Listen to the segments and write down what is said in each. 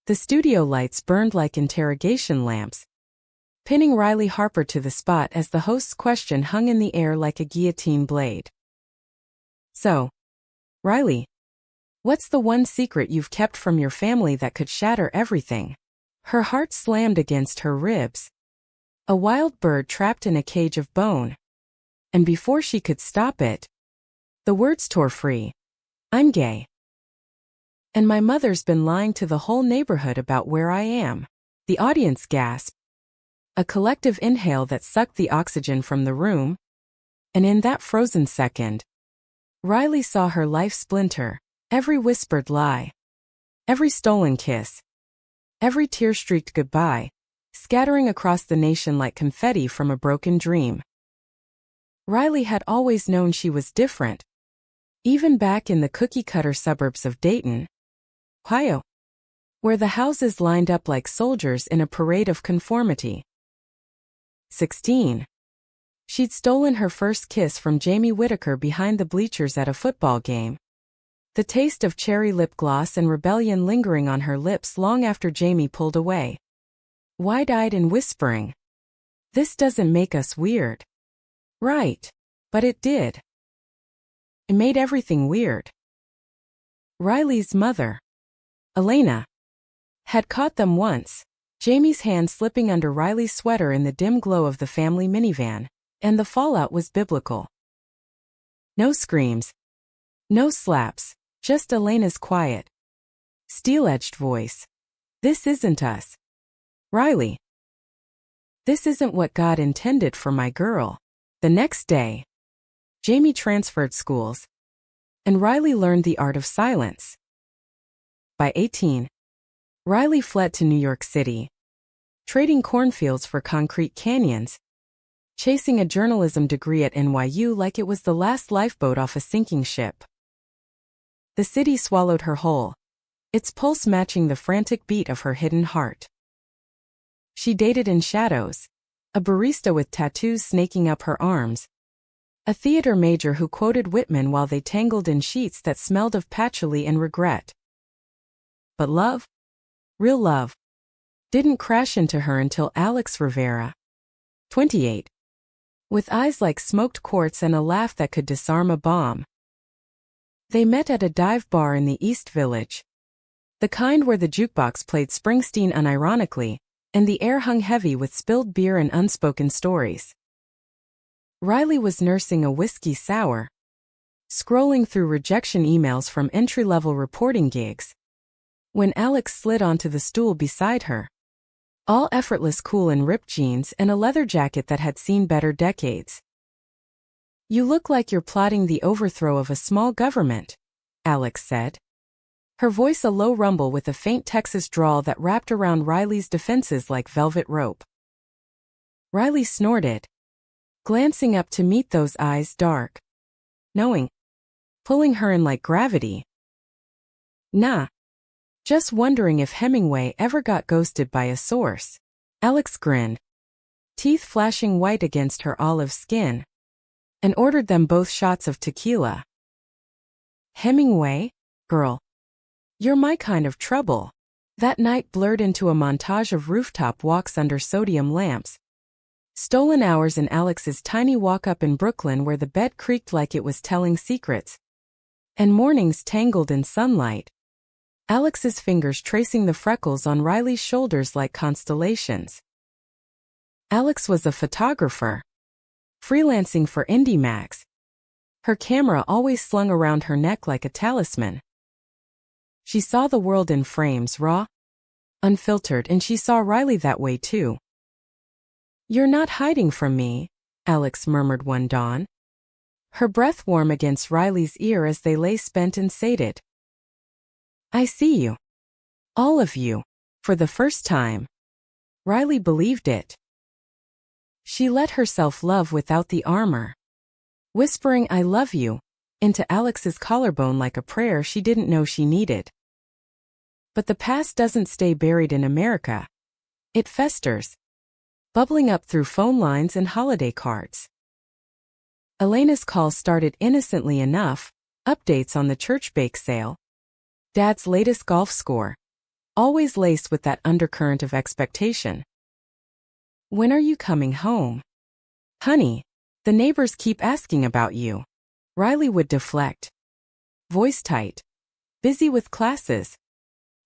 The studio lights burned like interrogation lamps, pinning Riley Harper to the spot as the host's question hung in the air like a guillotine blade. So, Riley, what's the one secret you've kept from your family that could shatter everything? Her heart slammed against her ribs. A wild bird trapped in a cage of bone. And before she could stop it, the words tore free. I'm gay. And my mother's been lying to the whole neighborhood about where I am. The audience gasped. A collective inhale that sucked the oxygen from the room. And in that frozen second, Riley saw her life splinter. Every whispered lie. Every stolen kiss. Every tear-streaked goodbye, scattering across the nation like confetti from a broken dream. Riley had always known she was different. Even back in the cookie-cutter suburbs of Dayton, Ohio, where the houses lined up like soldiers in a parade of conformity. 16. She'd stolen her first kiss from Jamie Whittaker behind the bleachers at a football game. The taste of cherry lip gloss and rebellion lingering on her lips long after Jamie pulled away. Wide-eyed and whispering, "This doesn't make us weird." Right. But it did. It made everything weird. Riley's mother, Elena, had caught them once, Jamie's hand slipping under Riley's sweater in the dim glow of the family minivan, and the fallout was biblical. No screams. No slaps, just Elena's quiet, steel-edged voice. "This isn't us. Riley. This isn't what God intended for my girl." The next day, Jamie transferred schools, and Riley learned the art of silence. By 18, Riley fled to New York City, trading cornfields for concrete canyons, chasing a journalism degree at NYU like it was the last lifeboat off a sinking ship. The city swallowed her whole, its pulse matching the frantic beat of her hidden heart. She dated in shadows, a barista with tattoos snaking up her arms, a theater major who quoted Whitman while they tangled in sheets that smelled of patchouli and regret. But love, real love, didn't crash into her until Alex Rivera, 28, with eyes like smoked quartz and a laugh that could disarm a bomb. They met at a dive bar in the East Village, the kind where the jukebox played Springsteen unironically, and the air hung heavy with spilled beer and unspoken stories. Riley was nursing a whiskey sour, scrolling through rejection emails from entry-level reporting gigs, when Alex slid onto the stool beside her. All effortless, cool in ripped jeans and a leather jacket that had seen better decades. "You look like you're plotting the overthrow of a small government," Alex said. Her voice a low rumble with a faint Texas drawl that wrapped around Riley's defenses like velvet rope. Riley snorted, glancing up to meet those eyes, dark, knowing, pulling her in like gravity. "Nah. Just wondering if Hemingway ever got ghosted by a source." Alex grinned, teeth flashing white against her olive skin, and ordered them both shots of tequila. "Hemingway? Girl. You're my kind of trouble." That night blurred into a montage of rooftop walks under sodium lamps. Stolen hours in Alex's tiny walk-up in Brooklyn where the bed creaked like it was telling secrets. And mornings tangled in sunlight. Alex's fingers tracing the freckles on Riley's shoulders like constellations. Alex was a photographer, freelancing for IndieMags, her camera always slung around her neck like a talisman. She saw the world in frames, raw, unfiltered, and she saw Riley that way too. "You're not hiding from me," Alex murmured one dawn, her breath warm against Riley's ear as they lay spent and sated. "I see you. All of you." For the first time, Riley believed it. She let herself love without the armor, whispering "I love you" into Alex's collarbone like a prayer she didn't know she needed. But the past doesn't stay buried in America. It festers, bubbling up through phone lines and holiday cards. Elena's call started innocently enough, updates on the church bake sale, Dad's latest golf score, always laced with that undercurrent of expectation. "When are you coming home?" "Honey, the neighbors keep asking about you." Riley would deflect. Voice tight. "Busy with classes."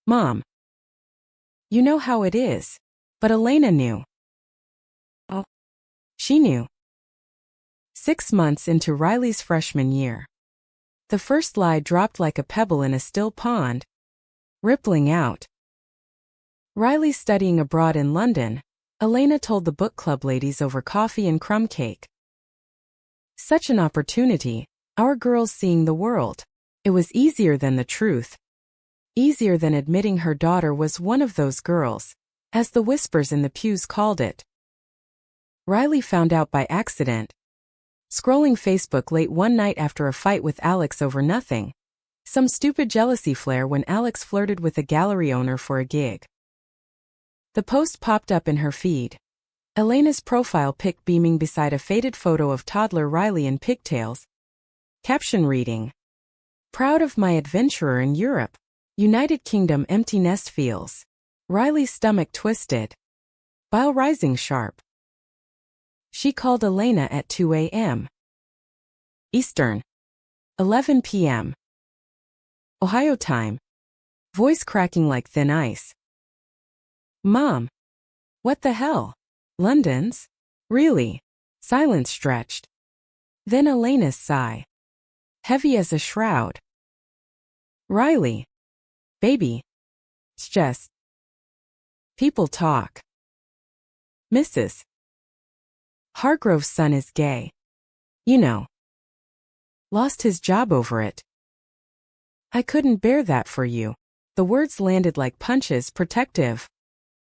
"Mom, you know how it is." But Elena knew. Oh, she knew. 6 months into Riley's freshman year. The first lie dropped like a pebble in a still pond, rippling out. Riley studying abroad in London, Elena told the book club ladies over coffee and crumb cake. Such an opportunity, our girls seeing the world. It was easier than the truth. Easier than admitting her daughter was one of those girls, as the whispers in the pews called it. Riley found out by accident, scrolling Facebook late one night after a fight with Alex over nothing. Some stupid jealousy flare when Alex flirted with a gallery owner for a gig. The post popped up in her feed. Elena's profile pic beaming beside a faded photo of toddler Riley in pigtails. Caption reading, "Proud of my adventurer in Europe. United Kingdom empty nest feels." Riley's stomach twisted. Bile rising sharp. She called Elena at 2 a.m. Eastern. 11 p.m. Ohio time. Voice cracking like thin ice. "Mom. What the hell? London's? Really?" Silence stretched. Then Elena's sigh. Heavy as a shroud. "Riley. Baby. It's just. People talk. Mrs. Hargrove's son is gay. You know. Lost his job over it. I couldn't bear that for you." The words landed like punches, protective,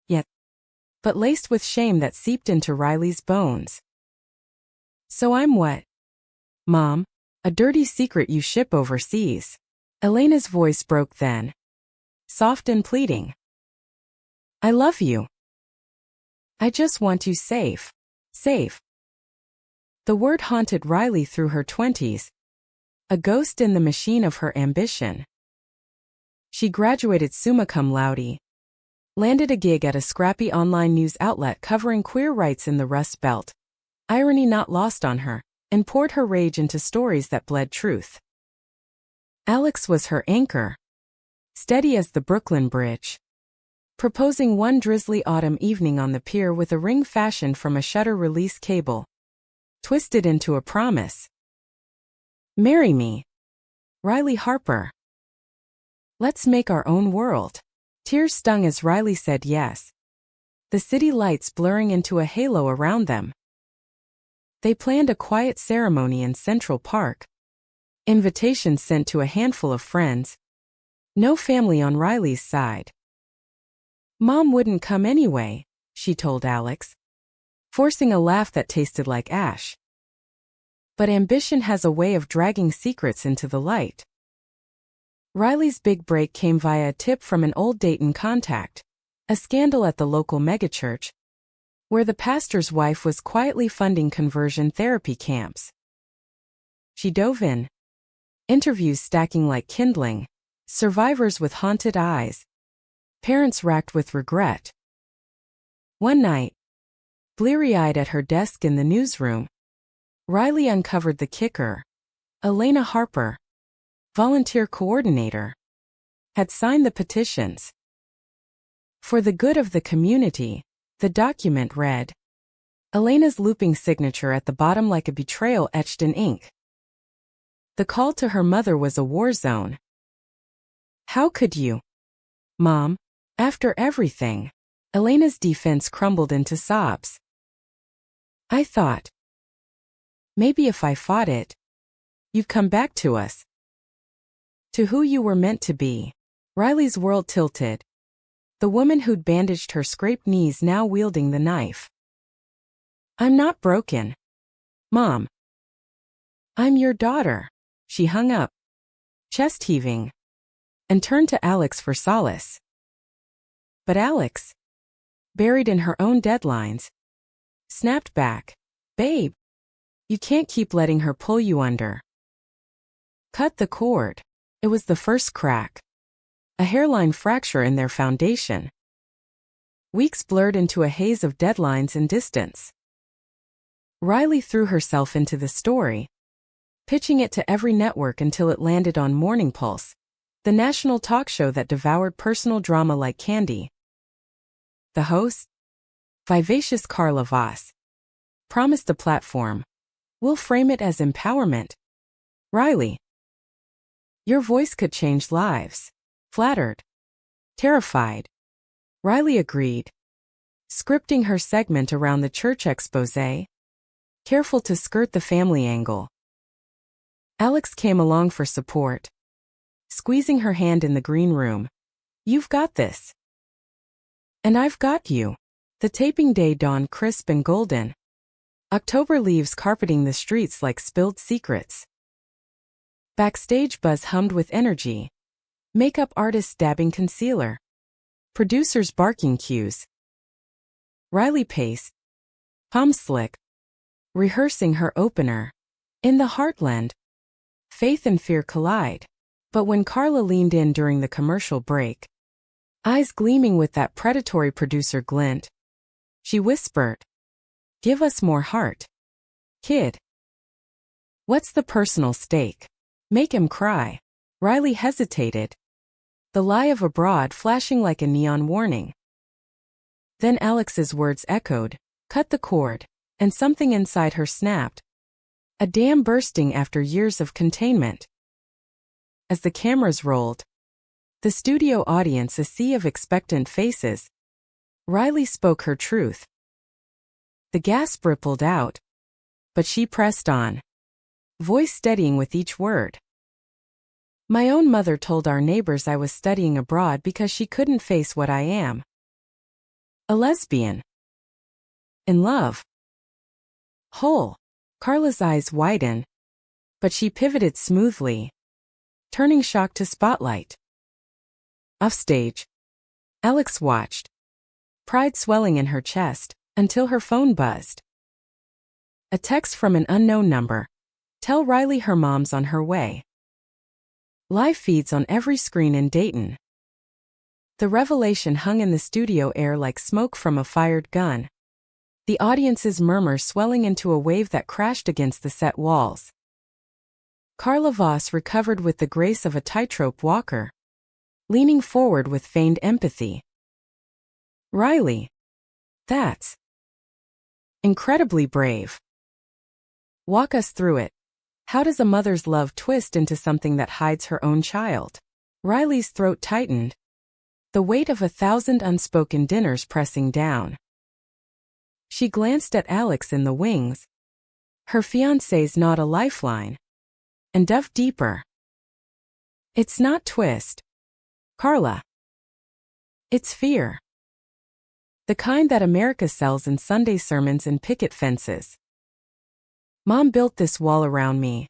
yet, but laced with shame that seeped into Riley's bones. "So I'm what, Mom? A dirty secret you ship overseas?" Elena's voice broke then. Soft and pleading. "I love you. I just want you safe. Safe." The word haunted Riley through her 20s. A ghost in the machine of her ambition. She graduated summa cum laude. Landed a gig at a scrappy online news outlet covering queer rights in the Rust Belt. Irony not lost on her, and poured her rage into stories that bled truth. Alex was her anchor. Steady as the Brooklyn Bridge. Proposing one drizzly autumn evening on the pier with a ring fashioned from a shutter-release cable. Twisted into a promise. "Marry me, Riley Harper. Let's make our own world." Tears stung as Riley said yes. The city lights blurring into a halo around them. They planned a quiet ceremony in Central Park. Invitations sent to a handful of friends. No family on Riley's side. "Mom wouldn't come anyway," she told Alex, forcing a laugh that tasted like ash. But ambition has a way of dragging secrets into the light. Riley's big break came via a tip from an old Dayton contact, a scandal at the local megachurch, where the pastor's wife was quietly funding conversion therapy camps. She dove in. Interviews stacking like kindling, survivors with haunted eyes, parents racked with regret. One night, bleary-eyed at her desk in the newsroom, Riley uncovered the kicker. Elena Harper, volunteer coordinator, had signed the petitions. For the good of the community, the document read. Elena's looping signature at the bottom like a betrayal etched in ink. The call to her mother was a war zone. "How could you, Mom? After everything?" Elena's defense crumbled into sobs. "I thought, maybe if I fought it, you'd come back to us. To who you were meant to be." Riley's world tilted. The woman who'd bandaged her scraped knees now wielding the knife. "I'm not broken, Mom. I'm your daughter." She hung up, chest heaving, and turned to Alex for solace. But Alex, buried in her own deadlines, snapped back. "Babe, you can't keep letting her pull you under. Cut the cord." It was the first crack. a hairline fracture in their foundation. Weeks blurred into a haze of deadlines and distance. Riley threw herself into the story, pitching it to every network until it landed on Morning Pulse, the national talk show that devoured personal drama like candy. The host, vivacious Carla Voss, promised a platform. "We'll frame it as empowerment. Riley, your voice could change lives." Flattered. Terrified. Riley agreed, scripting her segment around the church exposé, careful to skirt the family angle. Alex came along for support, squeezing her hand in the green room. "You've got this. And I've got you." The taping day dawned crisp and golden. October leaves carpeting the streets like spilled secrets. Backstage buzz hummed with energy. Makeup artists dabbing concealer. Producers barking cues. Riley paced, palms slick, rehearsing her opener. In the heartland, faith and fear collide. But when Carla leaned in during the commercial break, eyes gleaming with that predatory producer glint, she whispered, "Give us more heart, kid." "What's the personal stake? Make him cry." Riley hesitated, the lie of abroad flashing like a neon warning. Then Alex's words echoed, "Cut the cord," and something inside her snapped. A dam bursting after years of containment. As the cameras rolled, the studio audience a sea of expectant faces, Riley spoke her truth. The gasp rippled out, but she pressed on, voice steadying with each word. "My own mother told our neighbors I was studying abroad because she couldn't face what I am. A lesbian. In love. Whole." Carla's eyes widened, but she pivoted smoothly, turning shock to spotlight. Offstage, Alex watched, pride swelling in her chest, until her phone buzzed. A text from an unknown number. "Tell Riley her mom's on her way." Live feeds on every screen in Dayton. The revelation hung in the studio air like smoke from a fired gun, the audience's murmur swelling into a wave that crashed against the set walls. Carla Voss recovered with the grace of a tightrope walker, leaning forward with feigned empathy. "Riley, that's incredibly brave. Walk us through it. How does a mother's love twist into something that hides her own child?" Riley's throat tightened, the weight of 1,000 unspoken dinners pressing down. She glanced at Alex in the wings, her fiancé's not a lifeline, and dove deeper. "It's not twist, Carla. It's fear. The kind that America sells in Sunday sermons and picket fences. Mom built this wall around me,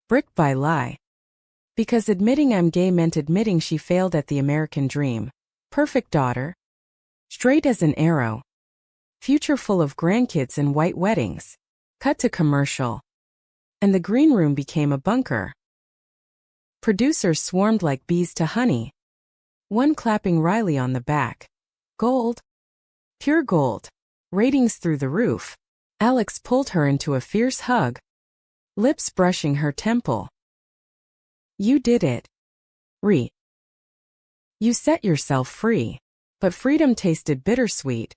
brick by lie, because admitting I'm gay meant admitting she failed at the American dream. Perfect daughter, straight as an arrow, future full of grandkids and white weddings." Cut to commercial, and the green room became a bunker. Producers swarmed like bees to honey, one clapping Riley on the back. Gold. Pure gold. Ratings through the roof. Alex pulled her into a fierce hug, lips brushing her temple. "You did it. You set yourself free." But freedom tasted bittersweet,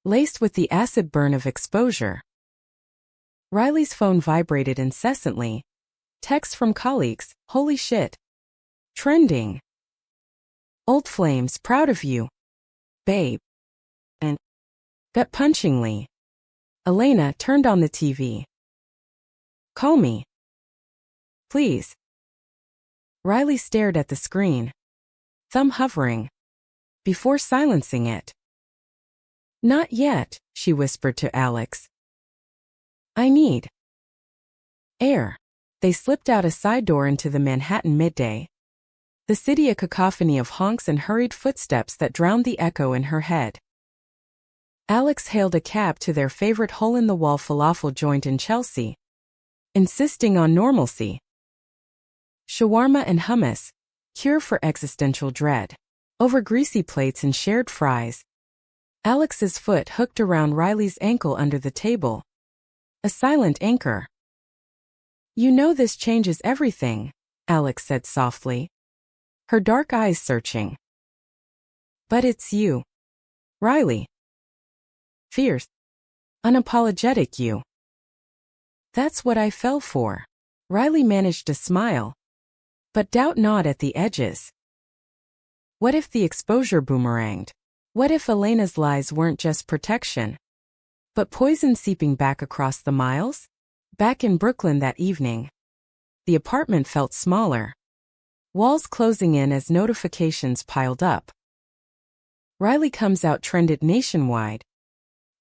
laced with the acid burn of exposure. Riley's phone vibrated incessantly. Texts from colleagues, "Holy shit. Trending. Old flames, proud of you. Babe." And gut-punchingly, Elena turned on the TV. "Call me. Please." Riley stared at the screen, thumb hovering, before silencing it. "Not yet," she whispered to Alex. "I need air." They slipped out a side door into the Manhattan midday, the city a cacophony of honks and hurried footsteps that drowned the echo in her head. Alex hailed a cab to their favorite hole-in-the-wall falafel joint in Chelsea, insisting on normalcy. Shawarma and hummus, Cure for existential dread. Over greasy plates and shared fries. Alex's foot hooked around Riley's ankle under the table. A silent anchor. "You know this changes everything," Alex said softly, her dark eyes searching. "But it's you, Riley. Fierce. Unapologetic you." "That's what I fell for." Riley managed to smile, but doubt gnawed at the edges. What if the exposure boomeranged? What if Elena's lies weren't just protection, but poison seeping back across the miles? Back in Brooklyn that evening, the apartment felt smaller, walls closing in as notifications piled up. Riley Comes Out trended nationwide,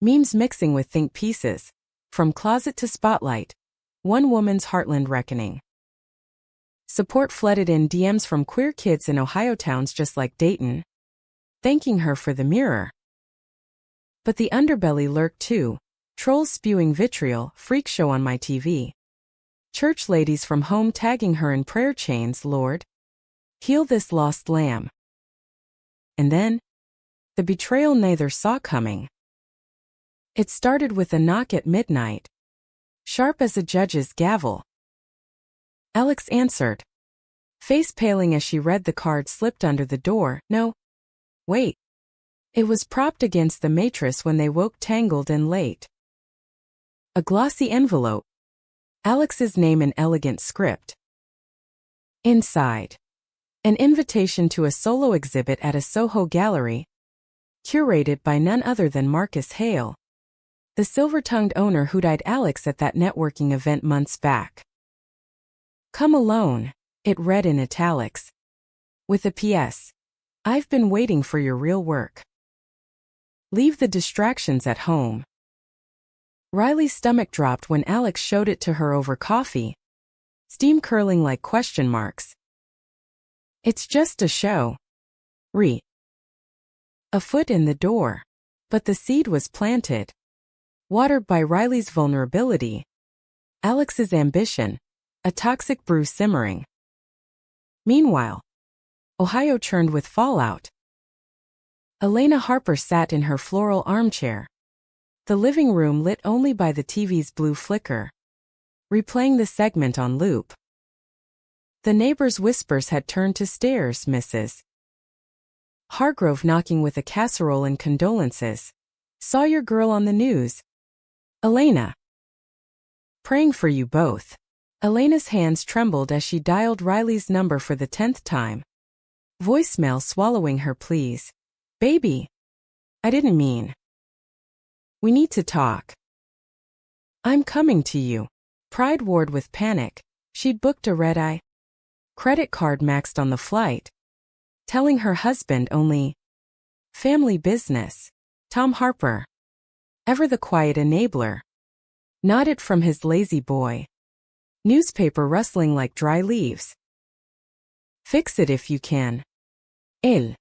memes mixing with think pieces, from closet to spotlight, one woman's heartland reckoning. Support flooded in DMs from queer kids in Ohio towns just like Dayton, thanking her for the mirror. But the underbelly lurked too, trolls spewing vitriol, freak show on my TV. Church ladies from home tagging her in prayer chains, "Lord, heal this lost lamb." And then, the betrayal neither saw coming. It started with a knock at midnight, sharp as a judge's gavel. Alex answered, face paling as she read the card slipped under the door. No. Wait. It was propped against the mattress when they woke tangled and late. A glossy envelope. Alex's name in elegant script. Inside. An invitation to a solo exhibit at a Soho gallery, curated by none other than Marcus Hale, the silver-tongued owner who'd eyed Alex at that networking event months back. "Come alone," it read in italics. With a PS. "I've been waiting for your real work. Leave the distractions at home." Riley's stomach dropped when Alex showed it to her over coffee, steam curling like question marks. "It's just a show. A foot in the door. But the seed was planted. Watered by Riley's vulnerability, Alex's ambition, a toxic brew simmering. Meanwhile, Ohio churned with fallout. Elena Harper sat in her floral armchair, the living room lit only by the TV's blue flicker, replaying the segment on loop. The neighbors' whispers had turned to stares. Mrs. Hargrove knocking with a casserole and condolences. "Saw your girl on the news. Elena. Praying for you both." Elena's hands trembled as she dialed Riley's number for the 10th time. Voicemail swallowing her pleas. "Baby. I didn't mean. We need to talk. I'm coming to you." Pride warred with panic. She'd booked a red-eye credit card maxed on the flight, telling her husband only family business. Tom Harper, ever the quiet enabler, nodded from his lazy boy. Newspaper rustling like dry leaves. "Fix it if you can. Él."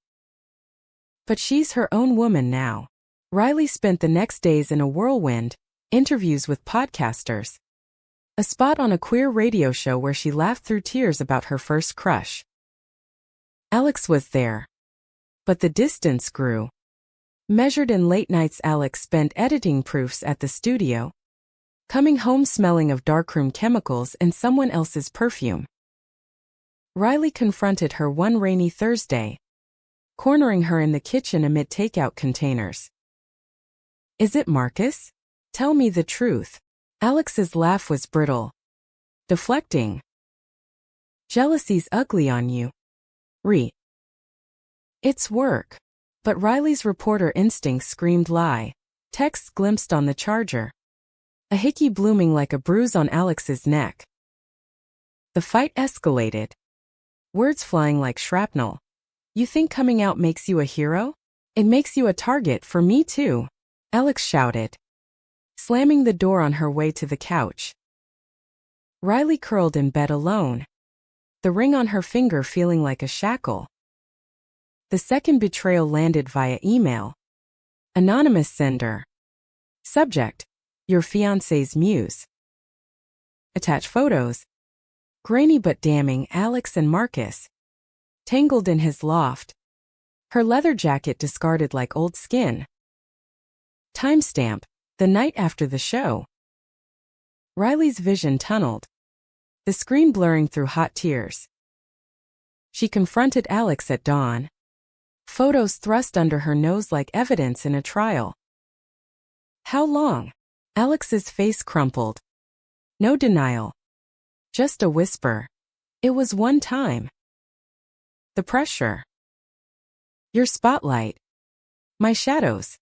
But she's her own woman now. Riley spent the next days in a whirlwind, interviews with podcasters, a spot on a queer radio show where she laughed through tears about her first crush. Alex was there. But the distance grew. Measured in late nights, Alex spent editing proofs at the studio, coming home smelling of darkroom chemicals and someone else's perfume. Riley confronted her one rainy Thursday, cornering her in the kitchen amid takeout containers. "Is it Marcus? Tell me the truth." Alex's laugh was brittle, deflecting. "Jealousy's ugly on you. It's work." But Riley's reporter instinct screamed lie. Texts glimpsed on the charger. A hickey blooming like a bruise on Alex's neck. The fight escalated. Words flying like shrapnel. "You think coming out makes you a hero? It makes you a target for me too," Alex shouted, slamming the door on her way to the couch. Riley curled in bed alone, the ring on her finger feeling like a shackle. The second betrayal landed via email. Anonymous sender. Subject: Your fiancé's muse. Attach photos. Grainy but damning. Alex and Marcus, tangled in his loft. Her leather jacket discarded like old skin. Timestamp: the night after the show. Riley's vision tunneled, the screen blurring through hot tears. She confronted Alex at dawn. Photos thrust under her nose like evidence in a trial. How long? Alex's face crumpled. No denial. Just a whisper. It was one time. The pressure. Your spotlight. My shadows.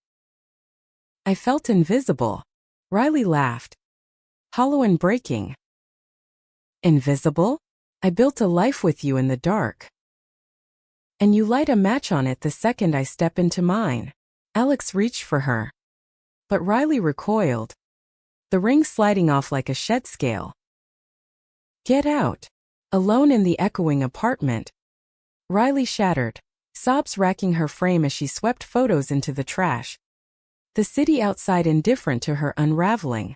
I felt invisible. Riley laughed. Hollow and breaking. Invisible? I built a life with you in the dark. And you light a match on it the second I step into mine. Alex reached for her. But Riley recoiled, the ring sliding off like a shed scale. Get out. Alone in the echoing apartment. Riley shattered, sobs racking her frame as she swept photos into the trash. The city outside indifferent to her unraveling.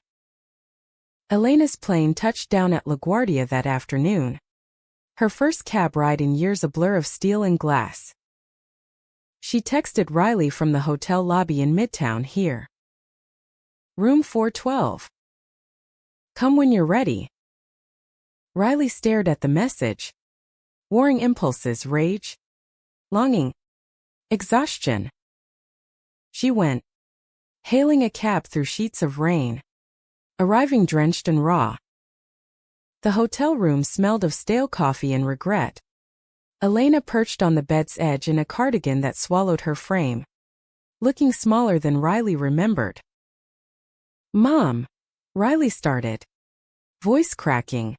Elena's plane touched down at LaGuardia that afternoon. Her first cab ride in years, a blur of steel and glass. She texted Riley from the hotel lobby in Midtown here. Room 412. Come when you're ready. Riley stared at the message. Warring impulses, rage, longing, exhaustion. She went, hailing a cab through sheets of rain, arriving drenched and raw. The hotel room smelled of stale coffee and regret. Elena perched on the bed's edge in a cardigan that swallowed her frame, looking smaller than Riley remembered. Mom, Riley started, voice cracking.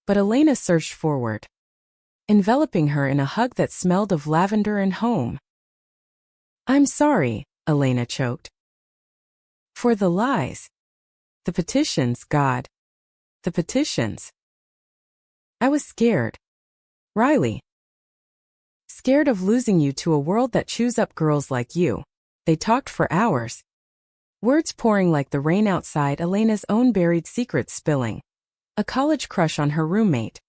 But Elena surged forward, enveloping her in a hug that smelled of lavender and home. I'm sorry, Elena choked. For the lies. The petitions, God. The petitions. I was scared. Riley. Scared of losing you to a world that chews up girls like you. They talked for hours. Words pouring like the rain outside, Elena's own buried secrets spilling. A college crush on her roommate.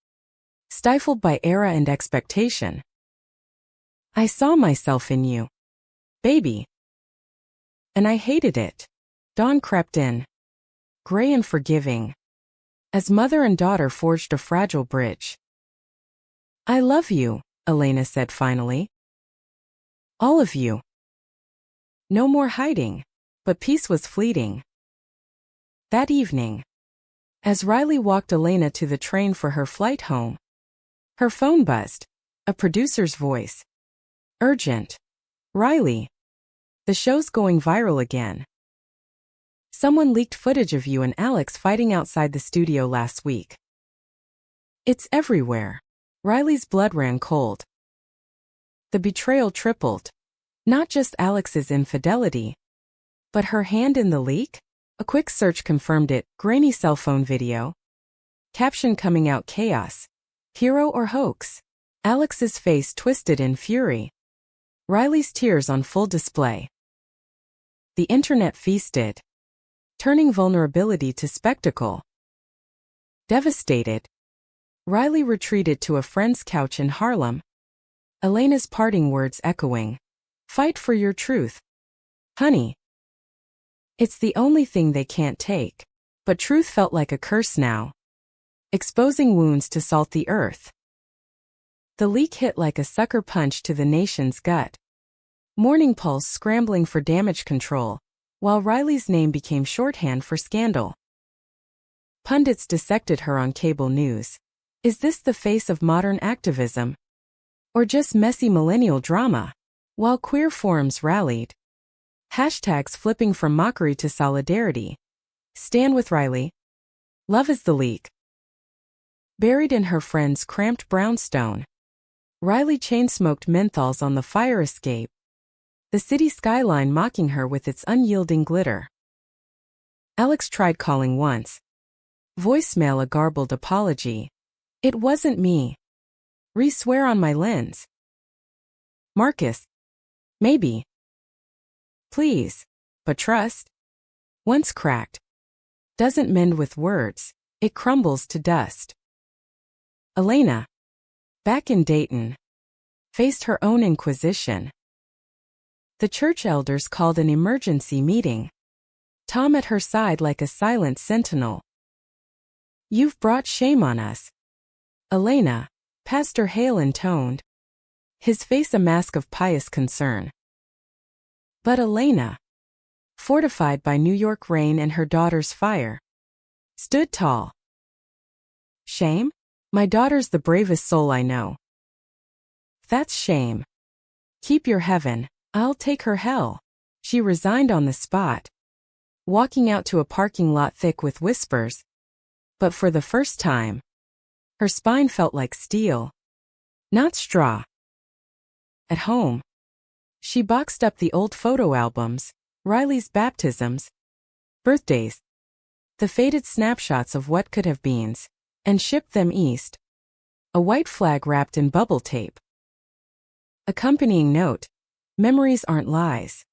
Stifled by era and expectation. I saw myself in you. Baby. And I hated it. Dawn crept in. Gray and forgiving. As mother and daughter forged a fragile bridge. I love you, Elena said finally. All of you. No more hiding. But peace was fleeting. That evening, as Riley walked Elena to the train for her flight home, her phone buzzed. A producer's voice. Urgent. Riley. The show's going viral again. Someone leaked footage of you and Alex fighting outside the studio last week. It's everywhere. Riley's blood ran cold. The betrayal tripled. Not just Alex's infidelity, but her hand in the leak? A quick search confirmed it. Grainy cell phone video. Caption coming out: chaos. Hero or hoax? Alex's face twisted in fury. Riley's tears on full display. The internet feasted, turning vulnerability to spectacle. Devastated, Riley retreated to a friend's couch in Harlem. Elena's parting words echoing. Fight for your truth. Honey. It's the only thing they can't take. But truth felt like a curse now. Exposing wounds to salt the earth. The leak hit like a sucker punch to the nation's gut. Morning Pulse scrambling for damage control, while Riley's name became shorthand for scandal. Pundits dissected her on cable news. Is this the face of modern activism? Or just messy millennial drama? While queer forums rallied. Hashtags flipping from mockery to solidarity. Stand with Riley. Love is the leak. Buried in her friend's cramped brownstone. Riley chain-smoked menthols on the fire escape. The city skyline mocking her with its unyielding glitter. Alex tried calling once. Voicemail a garbled apology. It wasn't me. Re-swear on my lens. Marcus. Maybe. Please. But trust. Once cracked. Doesn't mend with words. It crumbles to dust. Elena. Back in Dayton. faced her own inquisition. The church elders called an emergency meeting. Tom at her side like a silent sentinel. "You've brought shame on us, Elena," Pastor Hale intoned, his face a mask of pious concern. But Elena, fortified by New York rain and her daughter's fire, stood tall. "Shame? My daughter's the bravest soul I know." "That's shame. Keep your heaven, I'll take her hell," she resigned on the spot, walking out to a parking lot thick with whispers. But for the first time, her spine felt like steel, not straw. At home, she boxed up the old photo albums, Riley's baptisms, birthdays, the faded snapshots of what could have beens, and shipped them east. A white flag wrapped in bubble tape. Accompanying note: memories aren't lies.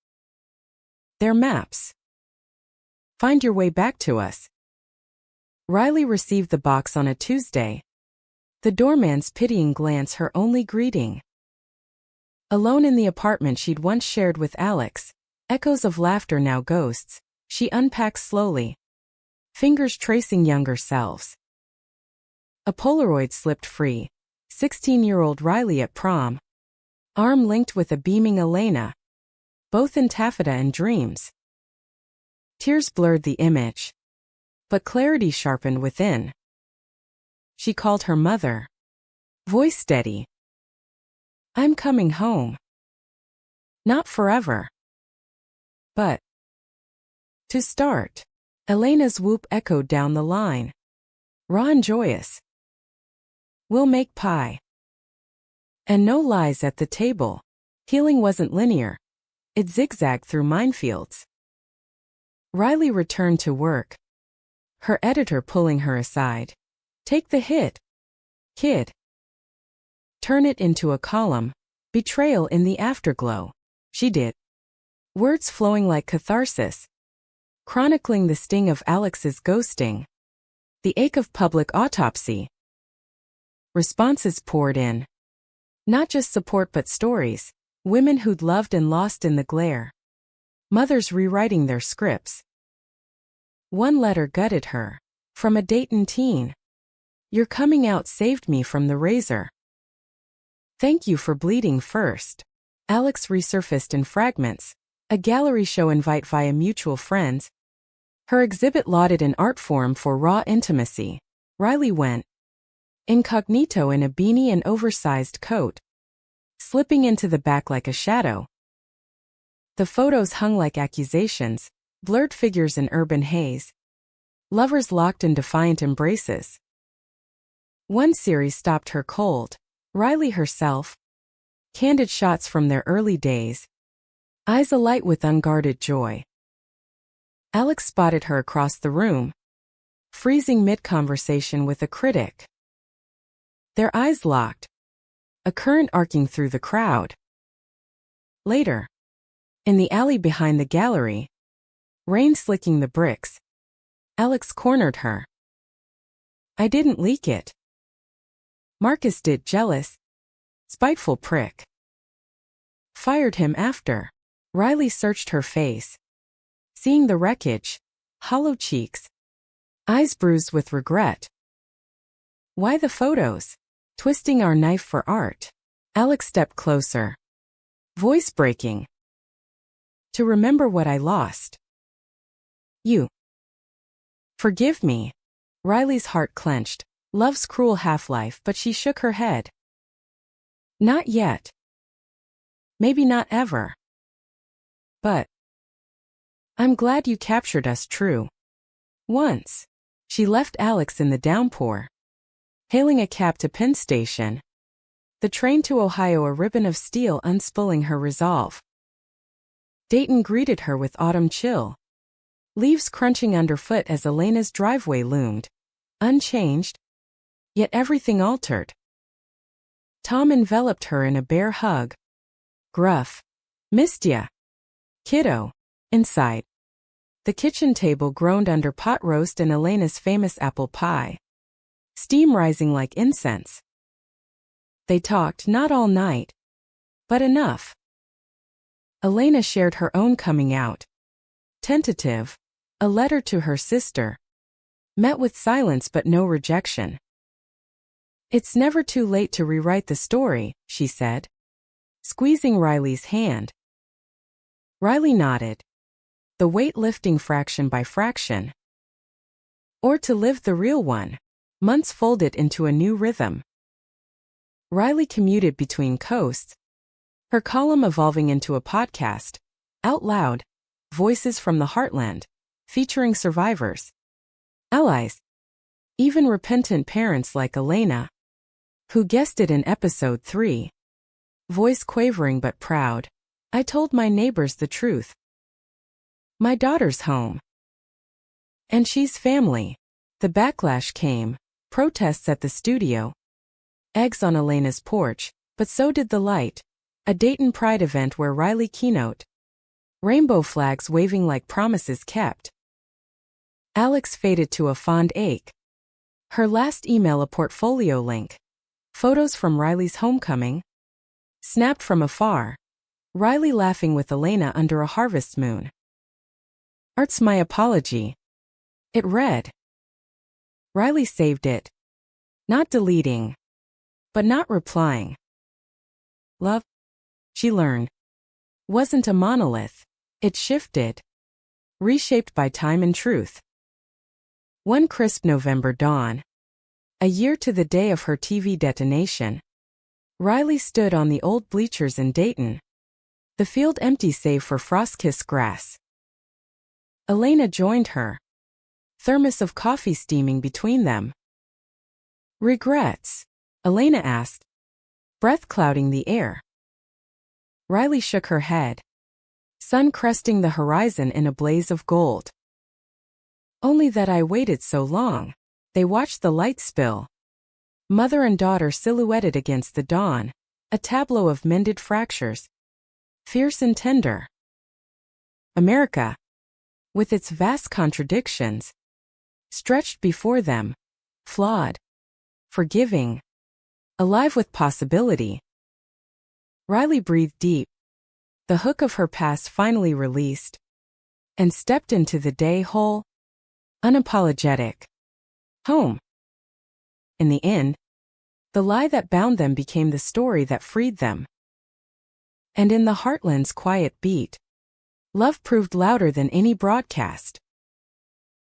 They're maps. Find your way back to us. Riley received the box on a Tuesday. The doorman's pitying glance her only greeting. Alone in the apartment she'd once shared with Alex, echoes of laughter now ghosts, she unpacks slowly, fingers tracing younger selves. A Polaroid slipped free, 16-year-old Riley at prom, arm linked with a beaming Elena, both in taffeta and dreams. Tears blurred the image, but clarity sharpened within. She called her mother, voice steady. "I'm coming home. Not forever, but to start." Elena's whoop echoed down the line, raw and joyous. "We'll make pie." And no lies at the table. Healing wasn't linear. It zigzagged through minefields. Riley returned to work, her editor pulling her aside. "Take the hit, kid. Turn it into a column. Betrayal in the afterglow." She did. Words flowing like catharsis, chronicling the sting of Alex's ghosting, the ache of public autopsy. Responses poured in. Not just support but stories. Women who'd loved and lost in the glare. Mothers rewriting their scripts. One letter gutted her. From a Dayton teen. "Your coming out saved me from the razor. Thank you for bleeding first." Alex resurfaced in fragments. A gallery show invite via mutual friends. Her exhibit lauded an art form for raw intimacy. Riley went incognito in a beanie and oversized coat, slipping into the back like a shadow. The photos hung like accusations, blurred figures in urban haze. Lovers locked in defiant embraces. One series stopped her cold. Riley herself. Candid shots from their early days. Eyes alight with unguarded joy. Alex spotted her across the room, freezing mid-conversation with a critic. Their eyes locked, a current arcing through the crowd. Later, in the alley behind the gallery, rain slicking the bricks, Alex cornered her. "I didn't leak it. Marcus did, jealous, spiteful prick. Fired him after." Riley searched her face, seeing the wreckage, hollow cheeks, eyes bruised with regret. "Why the photos? Twisting our knife for art." Alex stepped closer, voice breaking. "To remember what I lost. You. Forgive me." Riley's heart clenched. Love's cruel half-life, but she shook her head. "Not yet. Maybe not ever. But I'm glad you captured us true. Once." She left Alex in the downpour, hailing a cab to Penn Station. The train to Ohio, a ribbon of steel unspooling her resolve. Dayton greeted her with autumn chill, leaves crunching underfoot as Elena's driveway loomed, unchanged, yet everything altered. Tom enveloped her in a bare hug. Gruff. "Missed ya, kiddo." Inside, the kitchen table groaned under pot roast and Elena's famous apple pie, steam rising like incense. They talked not all night, But enough. Elena shared her own coming out. Tentative. A letter to her sister. Met with silence but no rejection. "It's never too late to rewrite the story," she said, squeezing Riley's hand. Riley nodded. The weight lifting fraction by fraction. Or to live the real one. Months folded into a new rhythm. Riley commuted between coasts, her column evolving into a podcast, Out Loud, Voices from the Heartland, featuring survivors, allies, even repentant parents like Elena, who guested in episode 3. Voice quavering but proud. "I told my neighbors the truth. My daughter's home. And she's family." The backlash came. Protests at the studio. Eggs on Elena's porch, but so did the light. A Dayton Pride event where Riley keynote. Rainbow flags waving like promises kept. Alex faded to a fond ache. Her last email a portfolio link. Photos from Riley's homecoming. Snapped from afar. Riley laughing with Elena under a harvest moon. "Art's my apology." It read. Riley saved it. Not deleting. But not replying. Love, she learned, wasn't a monolith. It shifted. Reshaped by time and truth. One crisp November dawn. A year to the day of her TV detonation. Riley stood on the old bleachers in Dayton. The field empty save for frost-kissed grass. Elena joined her. Thermos of coffee steaming between them. "Regrets?" Elena asked, breath clouding the air. Riley shook her head. Sun cresting the horizon in a blaze of gold. "Only that I waited so long." They watched the light spill. Mother and daughter silhouetted against the dawn, a tableau of mended fractures. Fierce and tender. America, with its vast contradictions, stretched before them, flawed, forgiving, alive with possibility. Riley breathed deep, the hook of her past finally released, and stepped into the day whole, unapologetic. Home. In the end, the lie that bound them became the story that freed them. And in the Heartland's quiet beat, love proved louder than any broadcast.